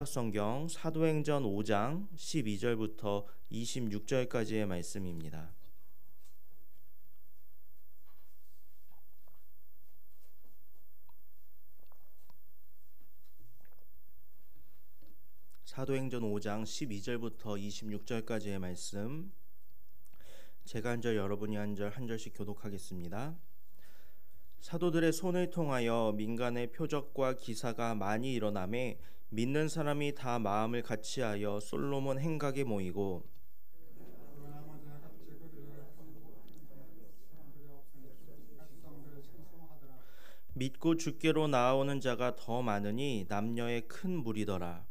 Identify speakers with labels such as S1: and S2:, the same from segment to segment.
S1: 성경 사도행전 5장 12절부터 26절까지의 말씀입니다. 사도행전 5장 12절부터 26절까지의 말씀, 제가 한 절 여러분이 한 절씩 교독하겠습니다. 사도들의 손을 통하여 민간의 표적과 기사가 많이 일어나매 믿는 사람이 다 마음을 같이하여 솔로몬 행각에 모이고 믿고 주께로 나아오는 자가 더 많으니 남녀의 큰 무리더라.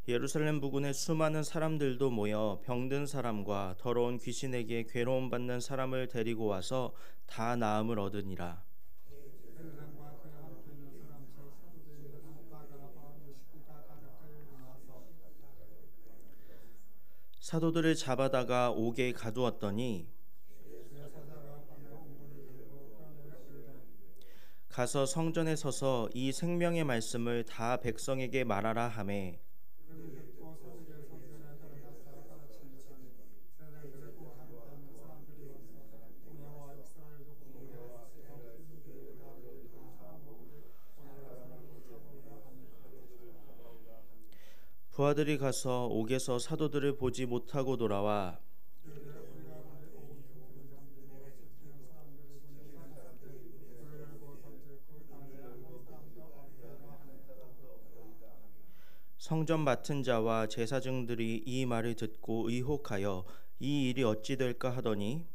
S1: 예루살렘 부근에 수많은 사람들도 모여 병든 사람과 더러운 귀신에게 괴로움 받는 사람을 데리고 와서 다 나음을 얻으니라. 사도들을 잡아다가 옥에 가두었더니 가서 성전에 서서 이 생명의 말씀을 다 백성에게 말하라 하매 부하들이 가서 옥에서 사도들을 보지 못하고 돌아와 성전 맡은 자와 제사장들이 이 말을 듣고 의혹하여 이 일이 어찌 될까 하더니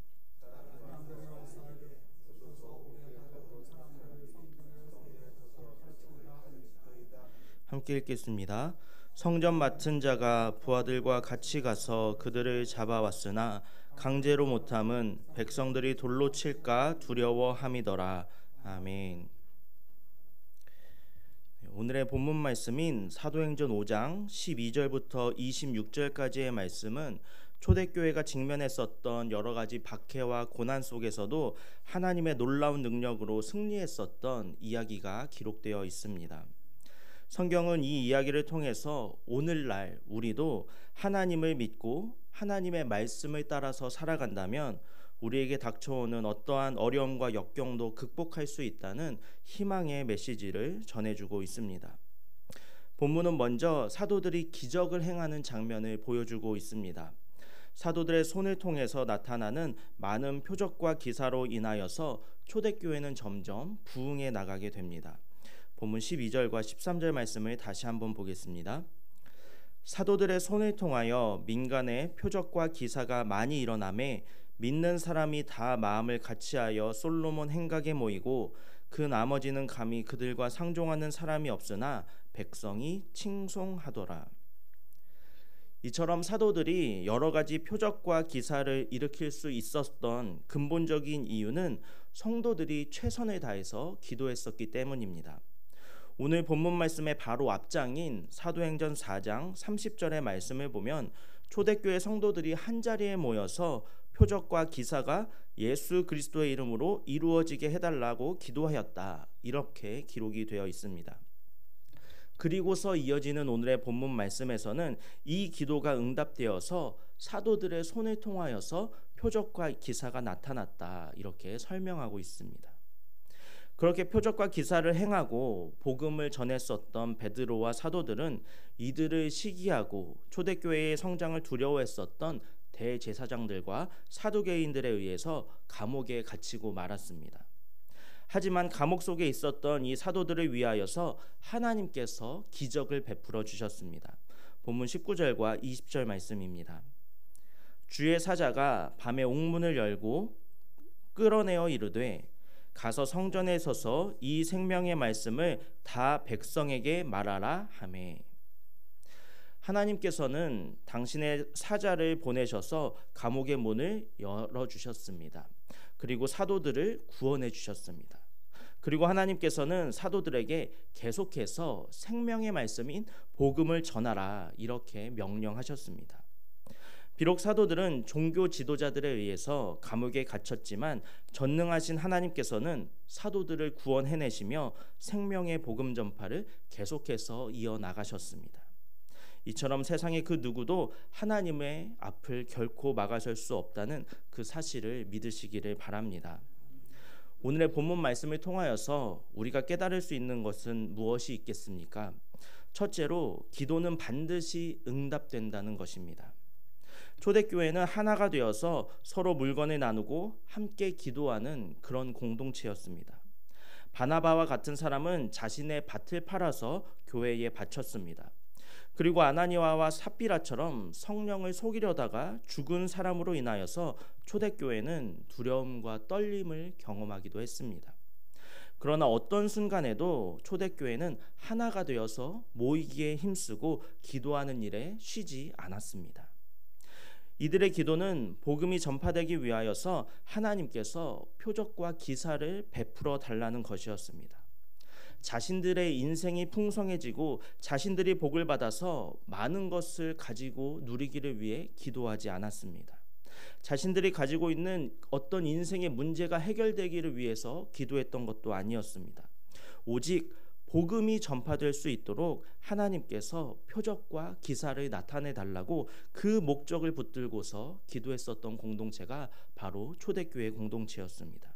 S1: 함께 읽겠습니다. 성전 맡은 자가 부하들과 같이 가서 그들을 잡아왔으나 강제로 못함은 백성들이 돌로 칠까 두려워함이더라. 아멘. 오늘의 본문 말씀인 사도행전 5장 12절부터 26절까지의 말씀은 초대교회가 직면했었던 여러 가지 박해와 고난 속에서도 하나님의 놀라운 능력으로 승리했었던 이야기가 기록되어 있습니다. 성경은 이 이야기를 통해서 오늘날 우리도 하나님을 믿고 하나님의 말씀을 따라서 살아간다면 우리에게 닥쳐오는 어떠한 어려움과 역경도 극복할 수 있다는 희망의 메시지를 전해주고 있습니다. 본문은 먼저 사도들이 기적을 행하는 장면을 보여주고 있습니다. 사도들의 손을 통해서 나타나는 많은 표적과 기사로 인하여서 초대교회는 점점 부흥해 나가게 됩니다. 본문 12절과 13절 말씀을 다시 한번 보겠습니다. 사도들의 손을 통하여 민간의 표적과 기사가 많이 일어나매 믿는 사람이 다 마음을 같이하여 솔로몬 행각에 모이고 그 나머지는 감히 그들과 상종하는 사람이 없으나 백성이 칭송하더라. 이처럼 사도들이 여러 가지 표적과 기사를 일으킬 수 있었던 근본적인 이유는 성도들이 최선을 다해서 기도했었기 때문입니다. 오늘 본문 말씀의 바로 앞장인 사도행전 4장 30절의 말씀을 보면 초대교회 성도들이 한자리에 모여서 표적과 기사가 예수 그리스도의 이름으로 이루어지게 해달라고 기도하였다, 이렇게 기록이 되어 있습니다. 그리고서 이어지는 오늘의 본문 말씀에서는 이 기도가 응답되어서 사도들의 손을 통하여서 표적과 기사가 나타났다, 이렇게 설명하고 있습니다. 그렇게 표적과 기사를 행하고 복음을 전했었던 베드로와 사도들은 이들을 시기하고 초대교회의 성장을 두려워했었던 대제사장들과 사두개인들에 의해서 감옥에 갇히고 말았습니다. 하지만 감옥 속에 있었던 이 사도들을 위하여서 하나님께서 기적을 베풀어 주셨습니다. 본문 19절과 20절 말씀입니다. 주의 사자가 밤에 옥문을 열고 끌어내어 이르되 가서 성전에 서서 이 생명의 말씀을 다 백성에게 말하라 하매. 하나님께서는 당신의 사자를 보내셔서 감옥의 문을 열어주셨습니다. 그리고 사도들을 구원해 주셨습니다. 그리고 하나님께서는 사도들에게 계속해서 생명의 말씀인 복음을 전하라, 이렇게 명령하셨습니다. 비록 사도들은 종교 지도자들에 의해서 감옥에 갇혔지만 전능하신 하나님께서는 사도들을 구원해내시며 생명의 복음 전파를 계속해서 이어나가셨습니다. 이처럼 세상의 그 누구도 하나님의 앞을 결코 막아설 수 없다는 그 사실을 믿으시기를 바랍니다. 오늘의 본문 말씀을 통하여서 우리가 깨달을 수 있는 것은 무엇이 있겠습니까? 첫째로 기도는 반드시 응답된다는 것입니다. 초대교회는 하나가 되어서 서로 물건을 나누고 함께 기도하는 그런 공동체였습니다. 바나바와 같은 사람은 자신의 밭을 팔아서 교회에 바쳤습니다. 그리고 아나니아와 삽비라처럼 성령을 속이려다가 죽은 사람으로 인하여서 초대교회는 두려움과 떨림을 경험하기도 했습니다. 그러나 어떤 순간에도 초대교회는 하나가 되어서 모이기에 힘쓰고 기도하는 일에 쉬지 않았습니다. 이들의 기도는 복음이 전파되기 위하여서 하나님께서 표적과 기사를 베풀어 달라는 것이었습니다. 자신들의 인생이 풍성해지고 자신들이 복을 받아서 많은 것을 가지고 누리기를 위해 기도하지 않았습니다. 자신들이 가지고 있는 어떤 인생의 문제가 해결되기를 위해서 기도했던 것도 아니었습니다. 오직 복음이 전파될 수 있도록 하나님께서 표적과 기사를 나타내 달라고 그 목적을 붙들고서 기도했었던 공동체가 바로 초대교회 공동체였습니다.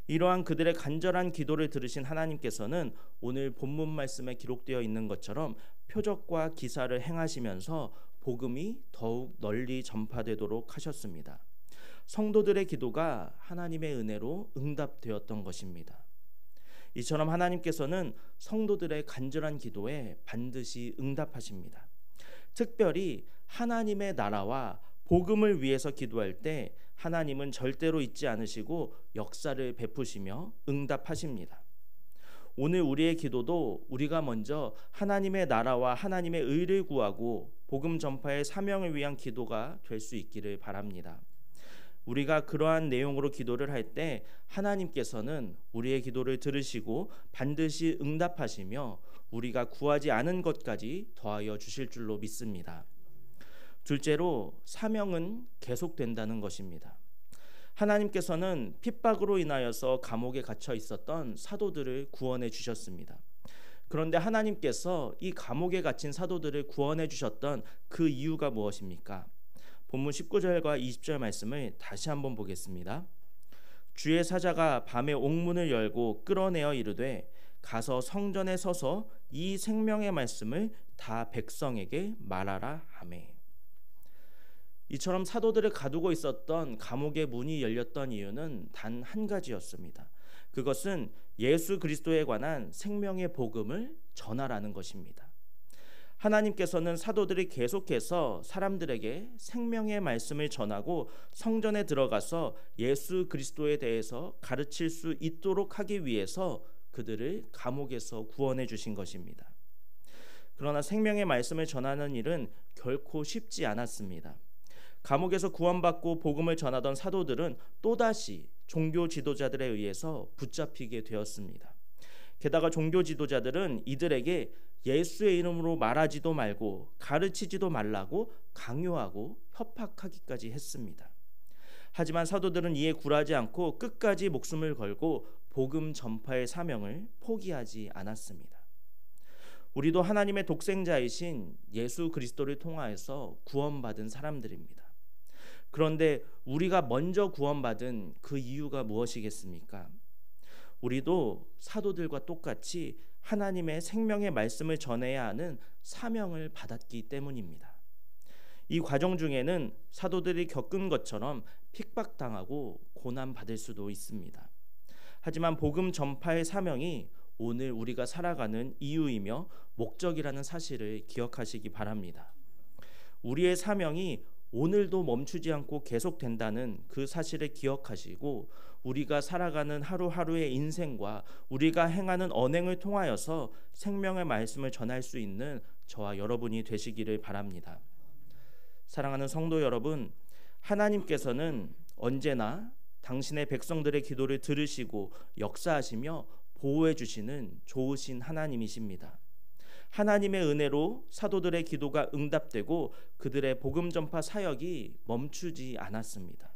S1: 이러한 그들의 간절한 기도를 들으신 하나님께서는 오늘 본문 말씀에 기록되어 있는 것처럼 표적과 기사를 행하시면서 복음이 더욱 널리 전파되도록 하셨습니다. 성도들의 기도가 하나님의 은혜로 응답되었던 것입니다. 이처럼 하나님께서는 성도들의 간절한 기도에 반드시 응답하십니다. 특별히 하나님의 나라와 복음을 위해서 기도할 때 하나님은 절대로 잊지 않으시고 역사를 베푸시며 응답하십니다. 오늘 우리의 기도도 우리가 먼저 하나님의 나라와 하나님의 의를 구하고 복음 전파의 사명을 위한 기도가 될 수 있기를 바랍니다. 우리가 그러한 내용으로 기도를 할 때 하나님께서는 우리의 기도를 들으시고 반드시 응답하시며 우리가 구하지 않은 것까지 더하여 주실 줄로 믿습니다. 둘째로 사명은 계속된다는 것입니다. 하나님께서는 핍박으로 인하여서 감옥에 갇혀 있었던 사도들을 구원해 주셨습니다. 그런데 하나님께서 이 감옥에 갇힌 사도들을 구원해 주셨던 그 이유가 무엇입니까? 본문 19절과 20절 말씀을 다시 한번 보겠습니다. 주의 사자가 밤에 옥문을 열고 끌어내어 이르되 가서 성전에 서서 이 생명의 말씀을 다 백성에게 말하라 하매. 이처럼 사도들을 가두고 있었던 감옥의 문이 열렸던 이유는 단 한 가지였습니다. 그것은 예수 그리스도에 관한 생명의 복음을 전하라는 것입니다. 하나님께서는 사도들이 계속해서 사람들에게 생명의 말씀을 전하고 성전에 들어가서 예수 그리스도에 대해서 가르칠 수 있도록 하기 위해서 그들을 감옥에서 구원해 주신 것입니다. 그러나 생명의 말씀을 전하는 일은 결코 쉽지 않았습니다. 감옥에서 구원받고 복음을 전하던 사도들은 또다시 종교 지도자들에 의해서 붙잡히게 되었습니다. 게다가 종교 지도자들은 이들에게 예수의 이름으로 말하지도 말고 가르치지도 말라고 강요하고 협박하기까지 했습니다. 하지만 사도들은 이에 굴하지 않고 끝까지 목숨을 걸고 복음 전파의 사명을 포기하지 않았습니다. 우리도 하나님의 독생자이신 예수 그리스도를 통하여서 구원받은 사람들입니다. 그런데 우리가 먼저 구원받은 그 이유가 무엇이겠습니까? 우리도 사도들과 똑같이 하나님의 생명의 말씀을 전해야 하는 사명을 받았기 때문입니다. 이 과정 중에는 사도들이 겪은 것처럼 핍박당하고 고난받을 수도 있습니다. 하지만 복음 전파의 사명이 오늘 우리가 살아가는 이유이며 목적이라는 사실을 기억하시기 바랍니다. 우리의 사명이 오늘도 멈추지 않고 계속된다는 그 사실을 기억하시고 우리가 살아가는 하루하루의 인생과 우리가 행하는 언행을 통하여서 생명의 말씀을 전할 수 있는 저와 여러분이 되시기를 바랍니다. 사랑하는 성도 여러분, 하나님께서는 언제나 당신의 백성들의 기도를 들으시고 역사하시며 보호해 주시는 좋으신 하나님이십니다. 하나님의 은혜로 사도들의 기도가 응답되고 그들의 복음 전파 사역이 멈추지 않았습니다.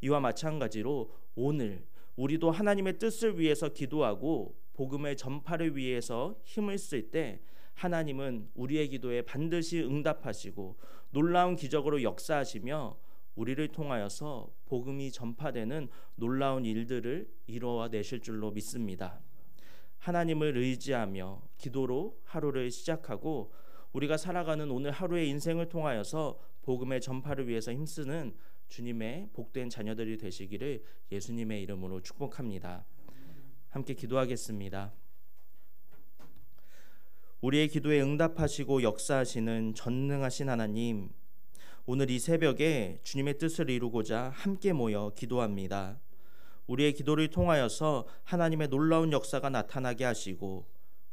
S1: 이와 마찬가지로 오늘 우리도 하나님의 뜻을 위해서 기도하고 복음의 전파를 위해서 힘을 쓸 때 하나님은 우리의 기도에 반드시 응답하시고 놀라운 기적으로 역사하시며 우리를 통하여서 복음이 전파되는 놀라운 일들을 이루어내실 줄로 믿습니다. 하나님을 의지하며 기도로 하루를 시작하고 우리가 살아가는 오늘 하루의 인생을 통하여서 복음의 전파를 위해서 힘쓰는 주님의 복된 자녀들이 되시기를 예수님의 이름으로 축복합니다. 함께 기도하겠습니다. 우리의 기도에 응답하시고 역사하시는 전능하신 하나님, 오늘 이 새벽에 주님의 뜻을 이루고자 함께 모여 기도합니다. 우리의 기도를 통하여서 하나님의 놀라운 역사가 나타나게 하시고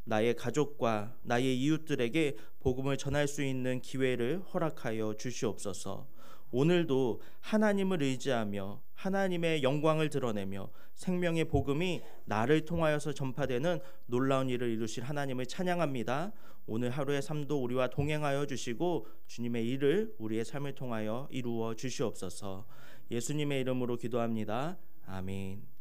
S1: 나의 가족과 나의 이웃들에게 복음을 전할 수 있는 기회를 허락하여 주시옵소서. 오늘도 하나님을 의지하며 하나님의 영광을 드러내며 생명의 복음이 나를 통하여서 전파되는 놀라운 일을 이루실 하나님을 찬양합니다. 오늘 하루의 삶도 우리와 동행하여 주시고 주님의 일을 우리의 삶을 통하여 이루어 주시옵소서. 예수님의 이름으로 기도합니다. 아멘.